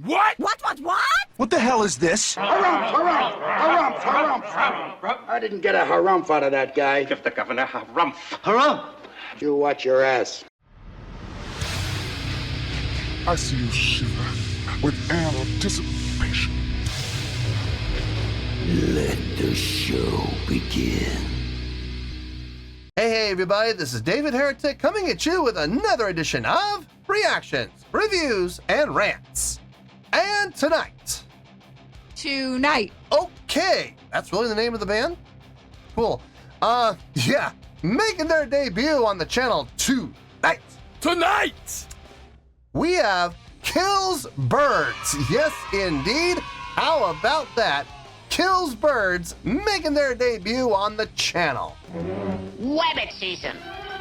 What? What? What the hell is this? Harumph. I didn't get a harumph out of that guy. Give the governor harumph. Harumph! You watch your ass. I see you shiver with anticipation. Let the show begin. Hey everybody, this is David Heretic coming at you with another edition of Reactions, Reviews, and Rants. And tonight. Okay, that's really the name of the band? Cool. Yeah, making their debut on the channel tonight. We have Kills Birds. Yes, indeed. How about that? Kills Birds making their debut on the channel. Rabbit season.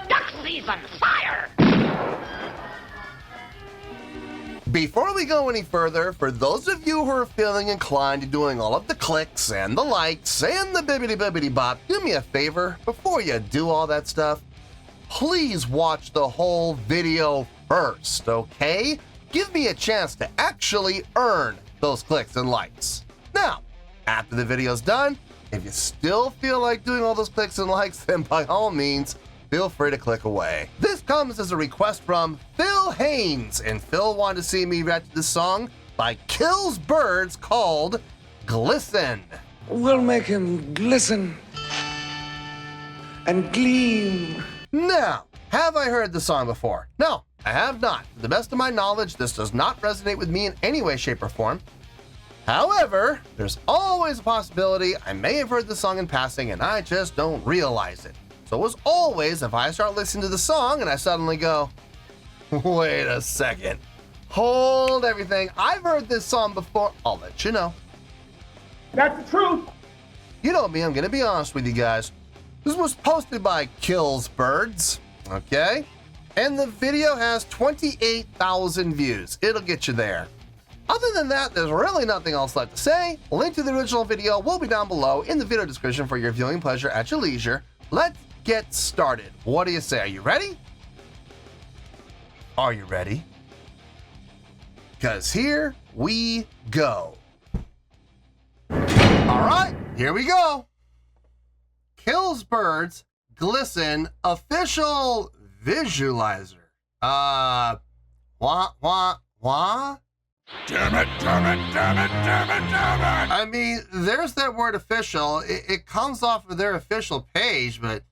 Duck season. Fire. Before we go any further, for those of you who are feeling inclined to doing all of the clicks and the likes and the bibbidi bop, do me a favor before you do all that stuff. Please watch the whole video first, okay? Give me a chance to actually earn those clicks and likes. Now, after the video's done, if you still feel like doing all those clicks and likes, then by all means, feel free to click away. This comes as a request from Phil Haynes, and Phil wanted to see me react to this song by Kills Birds called Glisten. We'll make him glisten and gleam. Now, have I heard the song before? No, I have not. To the best of my knowledge, this does not resonate with me in any way, shape, or form. However, there's always a possibility I may have heard the song in passing and I just don't realize it. So as always, if I start listening to the song and I suddenly go, wait a second, hold everything, I've heard this song before, I'll let you know. That's the truth. You know me, I'm gonna be honest with you guys. This was posted by Kills Birds, okay? And the video has 28,000 views. It'll get you there. Other than that, there's really nothing else left to say. Link to the original video will be down below in the video description for your viewing pleasure at your leisure. Let's get started. What do you say? Are you ready? Are you ready? Because here we go. All right, here we go. Kills Birds Glisten official visualizer. Wah. Damn it. I mean, there's that word official. It comes off of their official page, but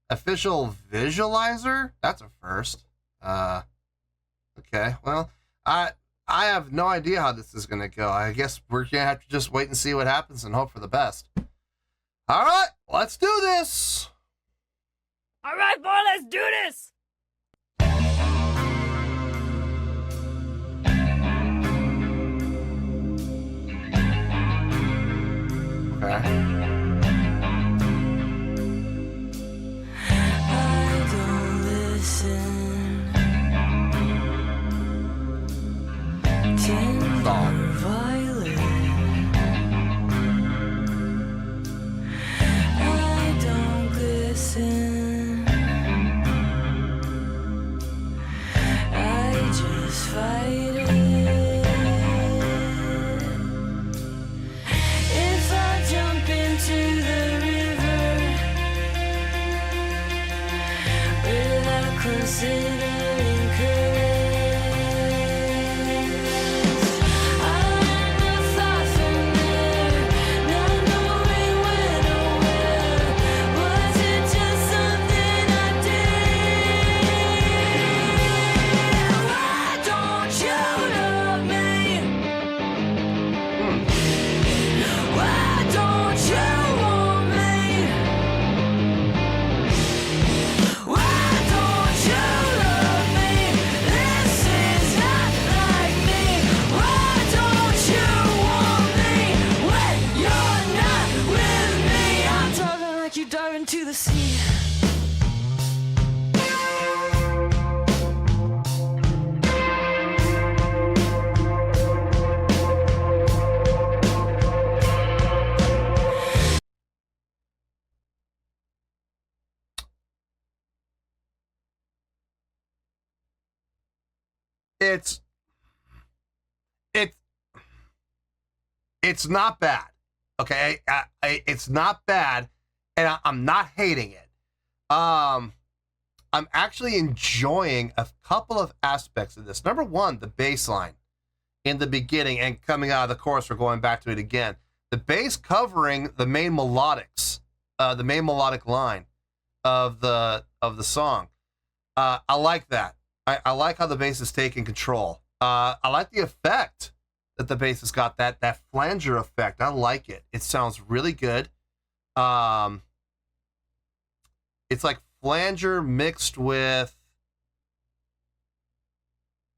official visualizer? That's a first. Okay, well, I have no idea how this is going to go. I guess we're going to have to just wait and see what happens and hope for the best. All right, let's do this. All right, boy, let's do this. Okay. It's not bad. Okay, it's not bad, and I'm not hating it. I'm actually enjoying a couple of aspects of this. Number one, the bass line in the beginning and coming out of the chorus. We're going back to it again. The bass covering the main melodics, the main melodic line of the song. I like that. I like how the bass is taking control. I like the effect that the bass has got, that flanger effect. I like it. It sounds really good. It's like flanger mixed with,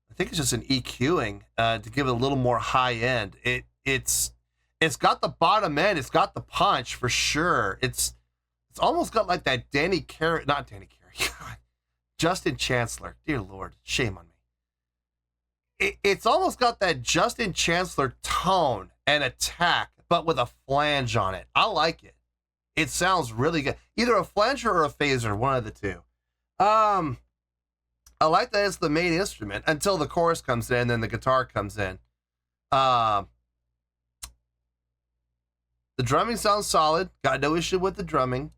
I think it's just an EQing to give it a little more high end. It's got the bottom end. It's got the punch for sure. It's almost got like that Justin Chancellor. Dear Lord, shame on me. It's almost got that Justin Chancellor tone and attack, but with a flange on it. I like it. It sounds really good. Either a flanger or a phaser, one of the two. I like that it's the main instrument until the chorus comes in, then the guitar comes in. The drumming sounds solid. Got no issue with the drumming.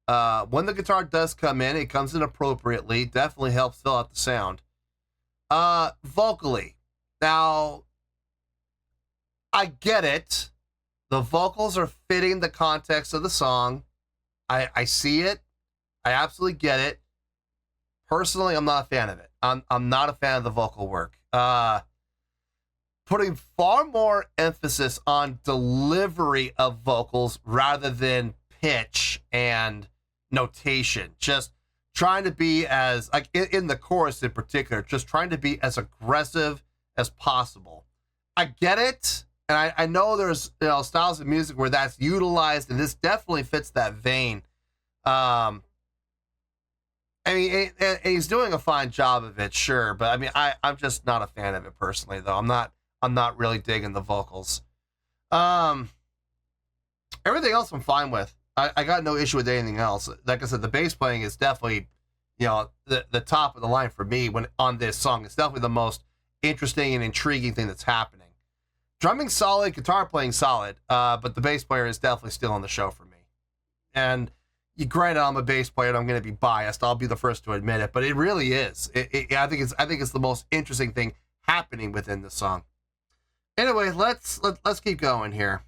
When the guitar does come in, it comes in appropriately. Definitely helps fill out the sound. Vocally. Now, I get it. The vocals are fitting the context of the song. I see it. I absolutely get it. Personally, I'm not a fan of it. I'm not a fan of the vocal work. Putting far more emphasis on delivery of vocals rather than pitch and notation. Just trying to be as, like in the chorus in particular, just trying to be as aggressive as possible. I get it. And I know there's, styles of music where that's utilized, and this definitely fits that vein. I mean, and he's doing a fine job of it, sure, but I mean, I'm just not a fan of it personally, though. I'm not really digging the vocals. Everything else I'm fine with. I got no issue with anything else. Like I said, the bass playing is definitely, the top of the line for me when on this song. It's definitely the most interesting and intriguing thing that's happening. Drumming solid, guitar playing solid, but the bass player is definitely still on the show for me. And granted, I'm a bass player and I'm going to be biased. I'll be the first to admit it, but it really is. I think it's the most interesting thing happening within the song. Anyway, let's keep going here.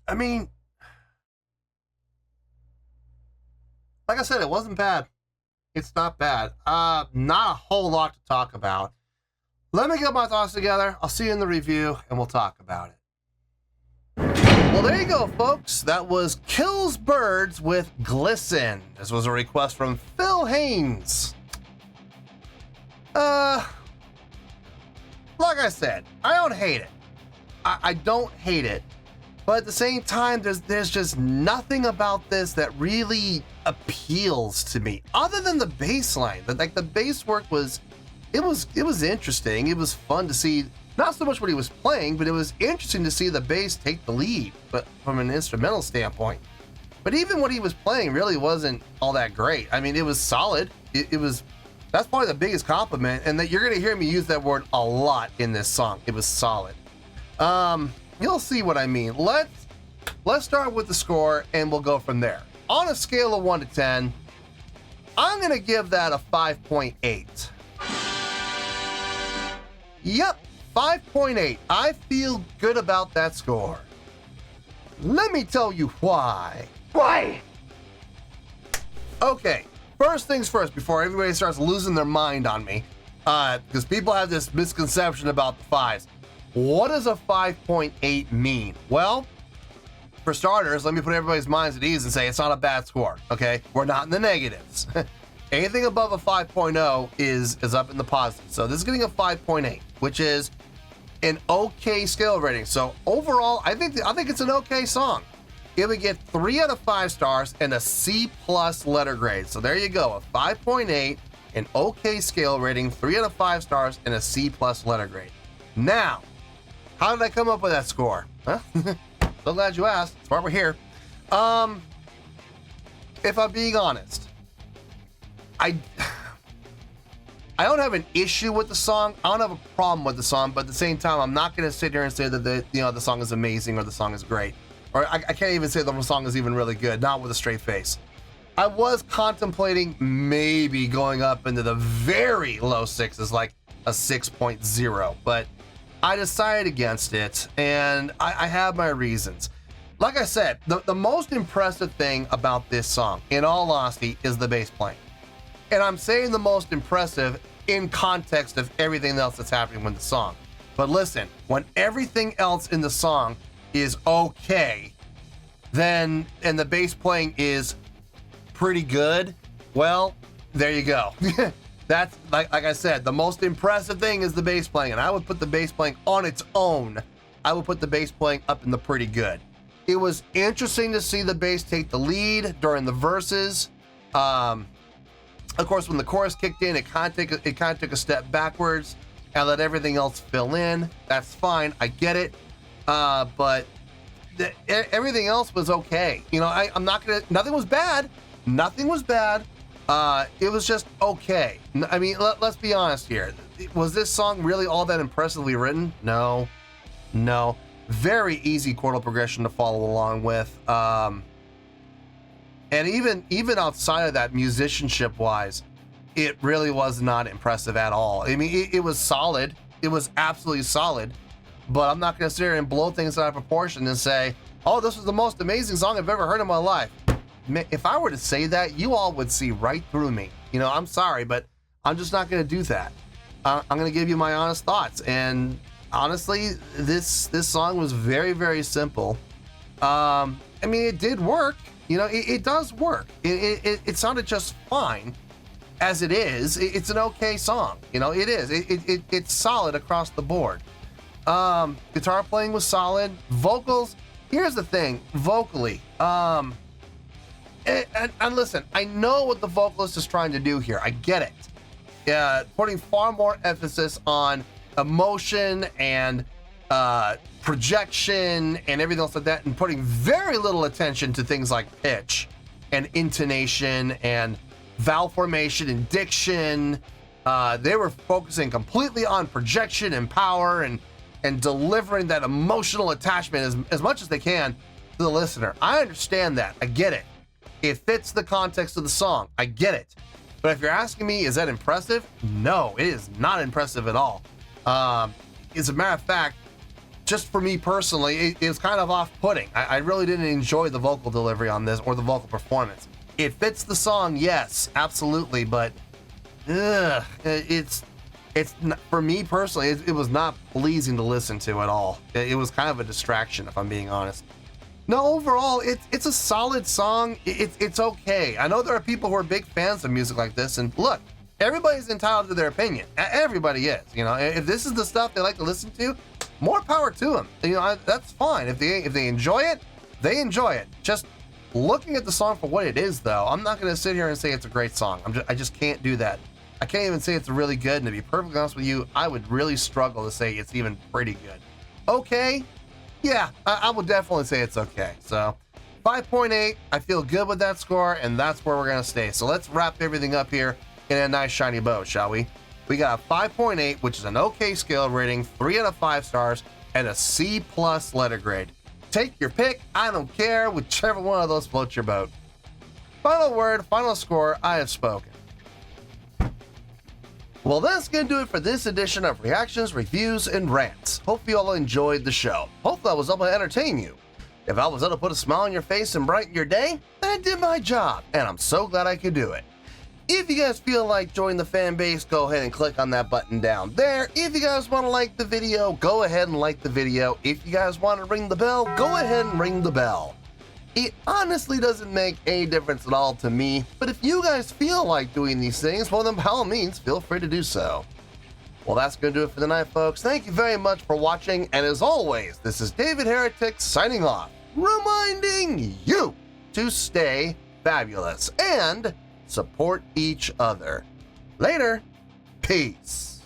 I mean, like I said, it wasn't bad. It's not bad. Not a whole lot to talk about. Let me get my thoughts together. I'll see you in the review, and we'll talk about it. Well, there you go, folks. That was Kills Birds with Glisten. This was a request from Phil Haynes. Like I said, I don't hate it. I don't hate it. But at the same time, there's just nothing about this that really appeals to me, other than the bass line. Like, the bass work was interesting. It was fun to see. Not so much what he was playing, but it was interesting to see the bass take the lead, but from an instrumental standpoint. But even what he was playing really wasn't all that great. I mean, it was solid. That's probably the biggest compliment, and that you're gonna hear me use that word a lot in this song. It was solid. You'll see what I mean. Let's start with the score, and we'll go from there. On a scale of 1 to 10, I'm gonna give that a 5.8. Yep. 5.8. I feel good about that score. Let me tell you why. Why? Okay, first things first, before everybody starts losing their mind on me, because people have this misconception about the fives. What does a 5.8 mean? Well, for starters, let me put everybody's minds at ease and say it's not a bad score, okay? We're not in the negatives. Anything above a 5.0 is up in the positive. So this is getting a 5.8, which is an okay scale rating. So overall, I think it's an okay song. It would get 3 out of 5 stars and a C+ letter grade. So there you go, a 5.8, an okay scale rating, 3 out of 5 stars and a C+ letter grade. Now, how did I come up with that score? Huh? So glad you asked. That's why we're here. If I'm being honest, I don't have an issue with the song. I don't have a problem with the song, but at the same time, I'm not going to sit here and say that the song is amazing or the song is great. Or I can't even say the song is even really good, not with a straight face. I was contemplating maybe going up into the very low sixes, like a 6.0, but I decided against it, and I have my reasons. Like I said, the most impressive thing about this song, in all honesty, is the bass playing. And I'm saying the most impressive in context of everything else that's happening with the song. But listen, when everything else in the song is okay, and the bass playing is pretty good, well, there you go. That's, like I said, the most impressive thing is the bass playing, and I would put the bass playing on its own. I would put the bass playing up in the pretty good. It was interesting to see the bass take the lead during the verses. Of course, when the chorus kicked in, it kind of took a step backwards and let everything else fill in. That's fine, I get it. But everything else was okay. You know, I'm not gonna. Nothing was bad. Nothing was bad. It was just okay. I mean, let's be honest here. Was this song really all that impressively written? No. Very easy chordal progression to follow along with. And even outside of that, musicianship-wise, it really was not impressive at all. I mean, it was solid. It was absolutely solid. But I'm not going to sit here and blow things out of proportion and say, oh, this was the most amazing song I've ever heard in my life. If I were to say that, you all would see right through me. You know, I'm sorry, but I'm just not going to do that. I'm going to give you my honest thoughts. And honestly, this song was very, very simple. I mean, it did work. You know, it does work. It sounded just fine as it is. It's an okay song. You know, it is. It's solid across the board. Guitar playing was solid. Vocals, here's the thing. Vocally, and listen, I know what the vocalist is trying to do here. I get it. Putting far more emphasis on emotion and projection and everything else like that, and putting very little attention to things like pitch and intonation and vowel formation and diction. They were focusing completely on projection and power and delivering that emotional attachment as much as they can to the listener. I understand that. I get it. It fits the context of the song. I get it. But if you're asking me, is that impressive? No, it is not impressive at all. As a matter of fact, just for me personally, it was kind of off-putting. I really didn't enjoy the vocal delivery on this or the vocal performance. It fits the song, yes, absolutely, but it's not, for me personally, it was not pleasing to listen to at all. It was kind of a distraction, if I'm being honest. No, overall, it's a solid song. It's okay. I know there are people who are big fans of music like this, and look, everybody's entitled to their opinion. Everybody is. You know, if this is the stuff they like to listen to, more power to them. You know, that's fine. If they enjoy it, they enjoy it. Just looking at the song for what it is, though, I'm not going to sit here and say it's a great song. I just can't do that. I can't even say it's really good. And to be perfectly honest with you, I would really struggle to say it's even pretty good. Okay, yeah, I would definitely say it's okay. So 5.8, I feel good with that score, and that's where we're going to stay. So let's wrap everything up here in a nice shiny bow, shall we? We got a 5.8, which is an okay scale rating, 3 out of 5 stars, and a C+ letter grade. Take your pick, I don't care, whichever one of those floats your boat. Final word, final score, I have spoken. Well, that's going to do it for this edition of Reactions, Reviews, and Rants. Hope you all enjoyed the show. Hopefully I was able to entertain you. If I was able to put a smile on your face and brighten your day, then I did my job, and I'm so glad I could do it. If you guys feel like joining the fan base, go ahead and click on that button down there. If you guys want to like the video, go ahead and like the video. If you guys want to ring the bell, go ahead and ring the bell. It honestly doesn't make any difference at all to me, but if you guys feel like doing these things, well then by all means, feel free to do so. Well, that's going to do it for the night, folks. Thank you very much for watching, and as always, this is David Heretic signing off, reminding you to stay fabulous and support each other. Later. Peace.